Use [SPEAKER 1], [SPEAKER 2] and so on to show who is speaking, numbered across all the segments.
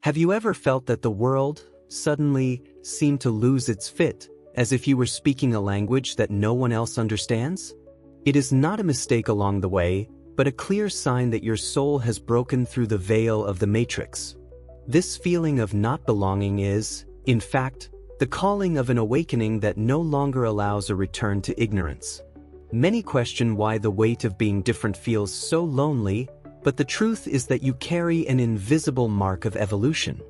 [SPEAKER 1] Have you ever felt that the world suddenly seemed to lose its fit, as if you were speaking a language that no one else understands? It is not a mistake along the way, but a clear sign that your soul has broken through the veil of the matrix. This feeling of not belonging is, in fact, the calling of an awakening that no longer allows a return to ignorance. Many question why the weight of being different feels so lonely, but the truth is that you carry an invisible mark of evolution.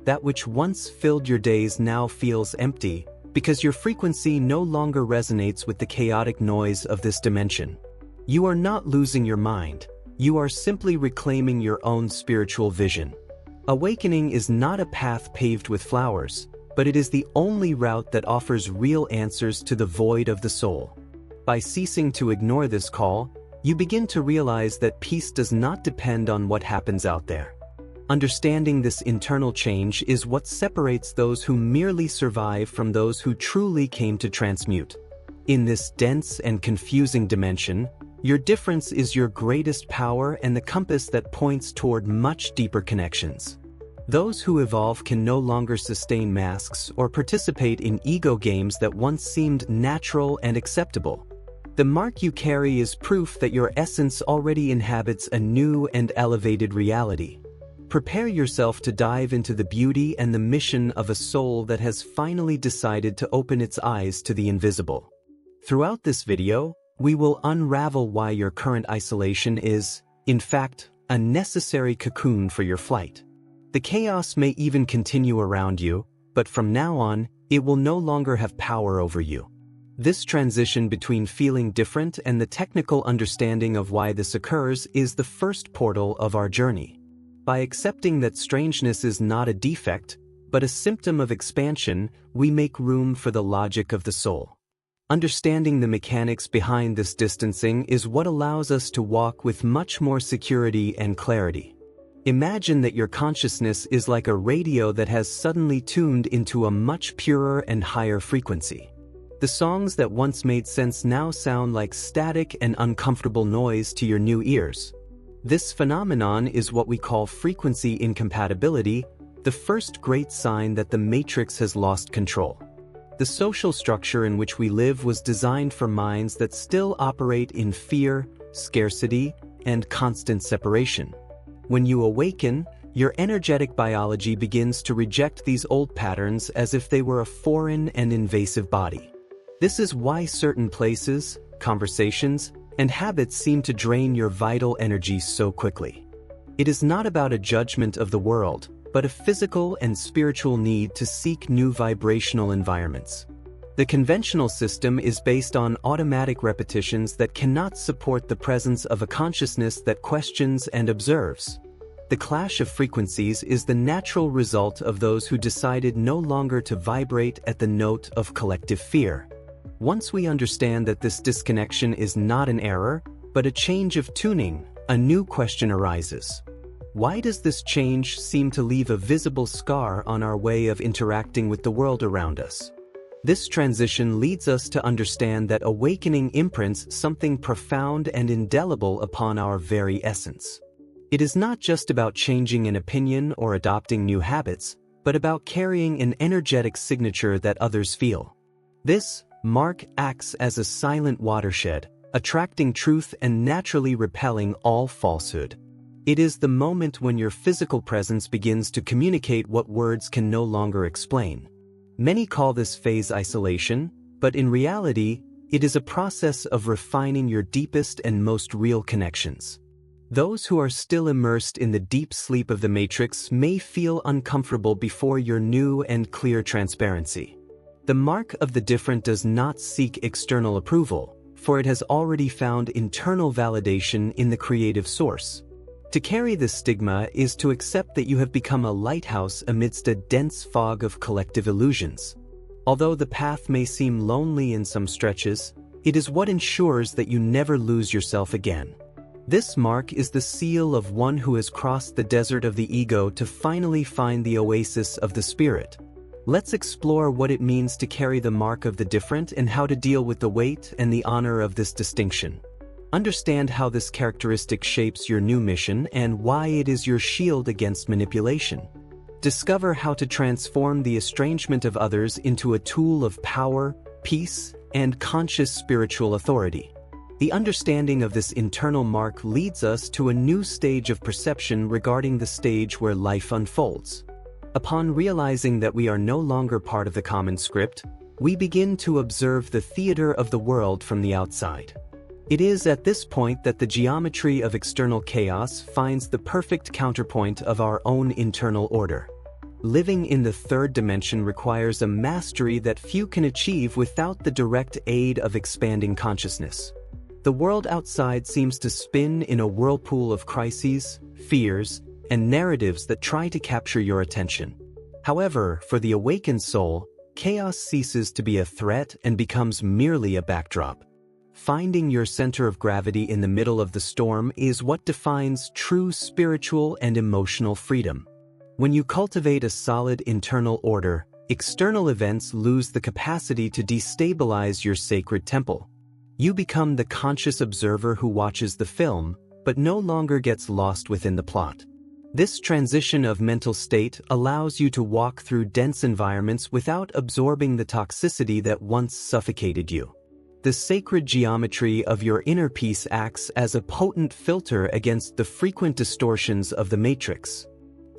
[SPEAKER 1] That which once filled your days now feels empty, because your frequency no longer resonates with the chaotic noise of this dimension. You are not losing your mind, you are simply reclaiming your own spiritual vision. Awakening is not a path paved with flowers, but it is the only route that offers real answers to the void of the soul. By ceasing to ignore this call, you begin to realize that peace does not depend on what happens out there. Understanding this internal change is what separates those who merely survive from those who truly came to transmute. In this dense and confusing dimension, your difference is your greatest power and the compass that points toward much deeper connections. Those who evolve can no longer sustain masks or participate in ego games that once seemed natural and acceptable. The mark you carry is proof that your essence already inhabits a new and elevated reality. Prepare yourself to dive into the beauty and the mission of a soul that has finally decided to open its eyes to the invisible. Throughout this video, we will unravel why your current isolation is, in fact, a necessary cocoon for your flight. The chaos may even continue around you, but from now on, it will no longer have power over you. This transition between feeling different and the technical understanding of why this occurs is the first portal of our journey. By accepting that strangeness is not a defect, but a symptom of expansion, we make room for the logic of the soul. Understanding the mechanics behind this distancing is what allows us to walk with much more security and clarity. Imagine that your consciousness is like a radio that has suddenly tuned into a much purer and higher frequency. The songs that once made sense now sound like static and uncomfortable noise to your new ears. This phenomenon is what we call frequency incompatibility, the first great sign that the matrix has lost control. The social structure in which we live was designed for minds that still operate in fear, scarcity, and constant separation. When you awaken, your energetic biology begins to reject these old patterns as if they were a foreign and invasive body. This is why certain places, conversations, and habits seem to drain your vital energy so quickly. It is not about a judgment of the world, but a physical and spiritual need to seek new vibrational environments. The conventional system is based on automatic repetitions that cannot support the presence of a consciousness that questions and observes. The clash of frequencies is the natural result of those who decided no longer to vibrate at the note of collective fear. Once we understand that this disconnection is not an error, but a change of tuning, a new question arises. Why does this change seem to leave a visible scar on our way of interacting with the world around us? This transition leads us to understand that awakening imprints something profound and indelible upon our very essence. It is not just about changing an opinion or adopting new habits, but about carrying an energetic signature that others feel. This mark acts as a silent watershed, attracting truth and naturally repelling all falsehood. It is the moment when your physical presence begins to communicate what words can no longer explain. Many call this phase isolation, but in reality, it is a process of refining your deepest and most real connections. Those who are still immersed in the deep sleep of the matrix may feel uncomfortable before your new and clear transparency. The mark of the different does not seek external approval, for it has already found internal validation in the creative source. To carry this stigma is to accept that you have become a lighthouse amidst a dense fog of collective illusions. Although the path may seem lonely in some stretches, it is what ensures that you never lose yourself again. This mark is the seal of one who has crossed the desert of the ego to finally find the oasis of the spirit. Let's explore what it means to carry the mark of the different and how to deal with the weight and the honor of this distinction. Understand how this characteristic shapes your new mission and why it is your shield against manipulation. Discover how to transform the estrangement of others into a tool of power, peace, and conscious spiritual authority. The understanding of this internal mark leads us to a new stage of perception regarding the stage where life unfolds. Upon realizing that we are no longer part of the common script, we begin to observe the theater of the world from the outside. It is at this point that the geometry of external chaos finds the perfect counterpoint of our own internal order. Living in the third dimension requires a mastery that few can achieve without the direct aid of expanding consciousness. The world outside seems to spin in a whirlpool of crises, fears, and narratives that try to capture your attention. However, for the awakened soul, chaos ceases to be a threat and becomes merely a backdrop. Finding your center of gravity in the middle of the storm is what defines true spiritual and emotional freedom. When you cultivate a solid internal order, external events lose the capacity to destabilize your sacred temple. You become the conscious observer who watches the film, but no longer gets lost within the plot. This transition of mental state allows you to walk through dense environments without absorbing the toxicity that once suffocated you. The sacred geometry of your inner peace acts as a potent filter against the frequent distortions of the matrix.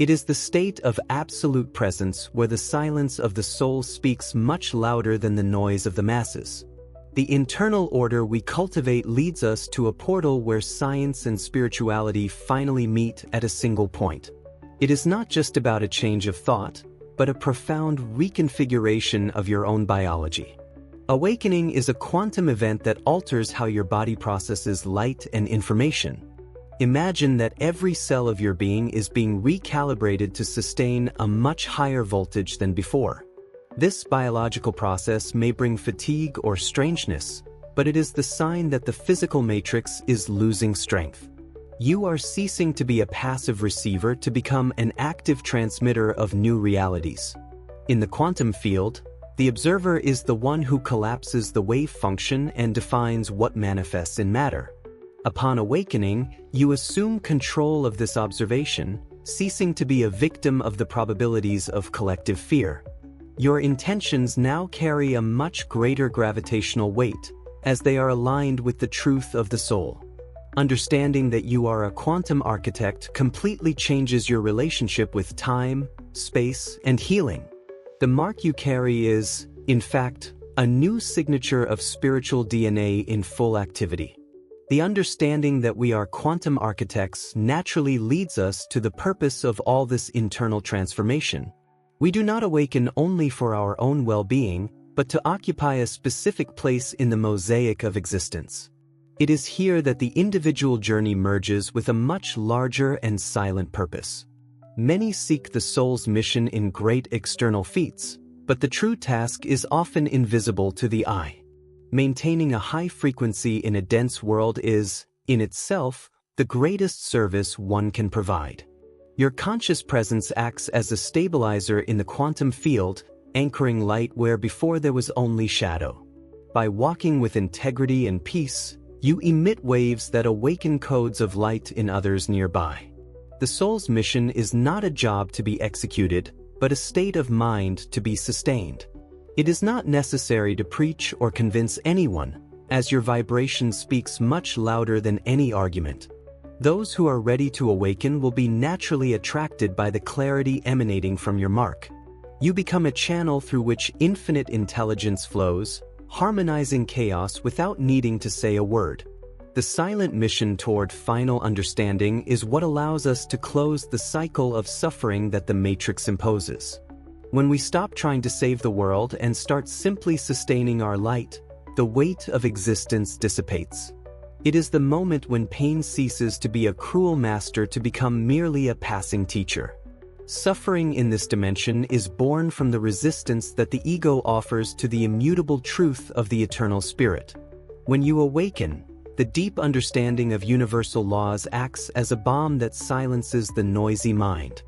[SPEAKER 1] It is the state of absolute presence where the silence of the soul speaks much louder than the noise of the masses. The internal order we cultivate leads us to a portal where science and spirituality finally meet at a single point. It is not just about a change of thought, but a profound reconfiguration of your own biology. Awakening is a quantum event that alters how your body processes light and information. Imagine that every cell of your being is being recalibrated to sustain a much higher voltage than before. This biological process may bring fatigue or strangeness, but it is the sign that the physical matrix is losing strength. You are ceasing to be a passive receiver to become an active transmitter of new realities. In the quantum field, the observer is the one who collapses the wave function and defines what manifests in matter. Upon awakening, you assume control of this observation, ceasing to be a victim of the probabilities of collective fear. Your intentions now carry a much greater gravitational weight, as they are aligned with the truth of the soul. Understanding that you are a quantum architect completely changes your relationship with time, space, and healing. The mark you carry is, in fact, a new signature of spiritual DNA in full activity. The understanding that we are quantum architects naturally leads us to the purpose of all this internal transformation. We do not awaken only for our own well-being, but to occupy a specific place in the mosaic of existence. It is here that the individual journey merges with a much larger and silent purpose. Many seek the soul's mission in great external feats, but the true task is often invisible to the eye. Maintaining a high frequency in a dense world is, in itself, the greatest service one can provide. Your conscious presence acts as a stabilizer in the quantum field, anchoring light where before there was only shadow. By walking with integrity and peace, you emit waves that awaken codes of light in others nearby. The soul's mission is not a job to be executed, but a state of mind to be sustained. It is not necessary to preach or convince anyone, as your vibration speaks much louder than any argument. Those who are ready to awaken will be naturally attracted by the clarity emanating from your mark. You become a channel through which infinite intelligence flows, harmonizing chaos without needing to say a word. The silent mission toward final understanding is what allows us to close the cycle of suffering that the matrix imposes. When we stop trying to save the world and start simply sustaining our light, the weight of existence dissipates. It is the moment when pain ceases to be a cruel master to become merely a passing teacher. Suffering in this dimension is born from the resistance that the ego offers to the immutable truth of the eternal spirit. When you awaken, the deep understanding of universal laws acts as a balm that silences the noisy mind.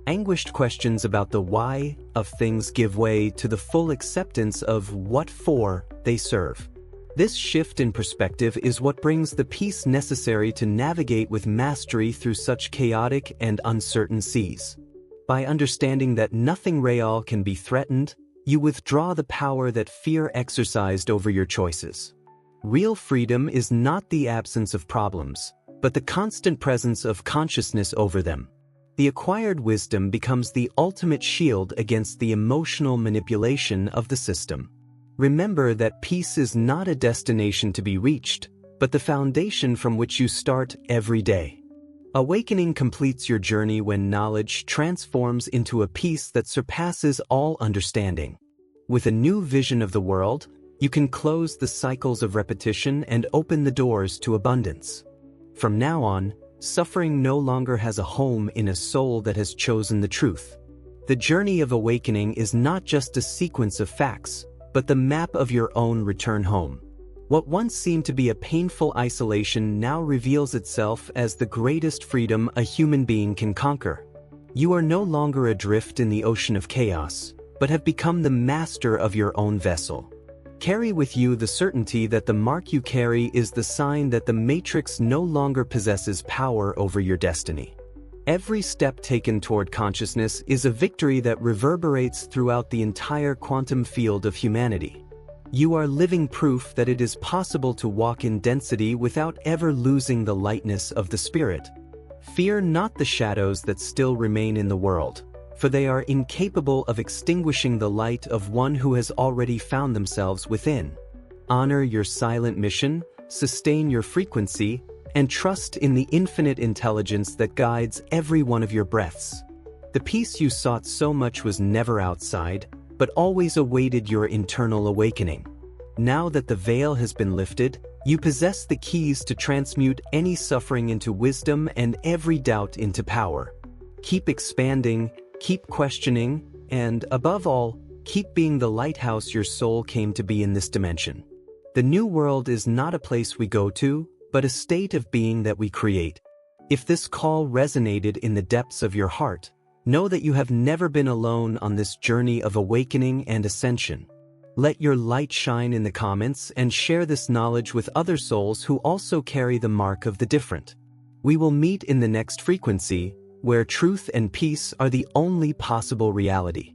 [SPEAKER 1] Anguished questions about the why of things give way to the full acceptance of what for they serve. This shift in perspective is what brings the peace necessary to navigate with mastery through such chaotic and uncertain seas. By understanding that nothing real can be threatened, you withdraw the power that fear exercised over your choices. Real freedom is not the absence of problems, but the constant presence of consciousness over them. The acquired wisdom becomes the ultimate shield against the emotional manipulation of the system. Remember that peace is not a destination to be reached, but the foundation from which you start every day. Awakening completes your journey when knowledge transforms into a peace that surpasses all understanding. With a new vision of the world, you can close the cycles of repetition and open the doors to abundance. From now on, suffering no longer has a home in a soul that has chosen the truth. The journey of awakening is not just a sequence of facts, but the map of your own return home. What once seemed to be a painful isolation now reveals itself as the greatest freedom a human being can conquer. You are no longer adrift in the ocean of chaos, but have become the master of your own vessel. Carry with you the certainty that the mark you carry is the sign that the matrix no longer possesses power over your destiny. Every step taken toward consciousness is a victory that reverberates throughout the entire quantum field of humanity. You are living proof that it is possible to walk in density without ever losing the lightness of the spirit. Fear not the shadows that still remain in the world, for they are incapable of extinguishing the light of one who has already found themselves within. Honor your silent mission, sustain your frequency, and trust in the infinite intelligence that guides every one of your breaths. The peace you sought so much was never outside, but always awaited your internal awakening. Now that the veil has been lifted, you possess the keys to transmute any suffering into wisdom and every doubt into power. Keep expanding, keep questioning, and, above all, keep being the lighthouse your soul came to be in this dimension. The new world is not a place we go to, but a state of being that we create. If this call resonated in the depths of your heart, know that you have never been alone on this journey of awakening and ascension. Let your light shine in the comments and share this knowledge with other souls who also carry the mark of the different. We will meet in the next frequency, where truth and peace are the only possible reality.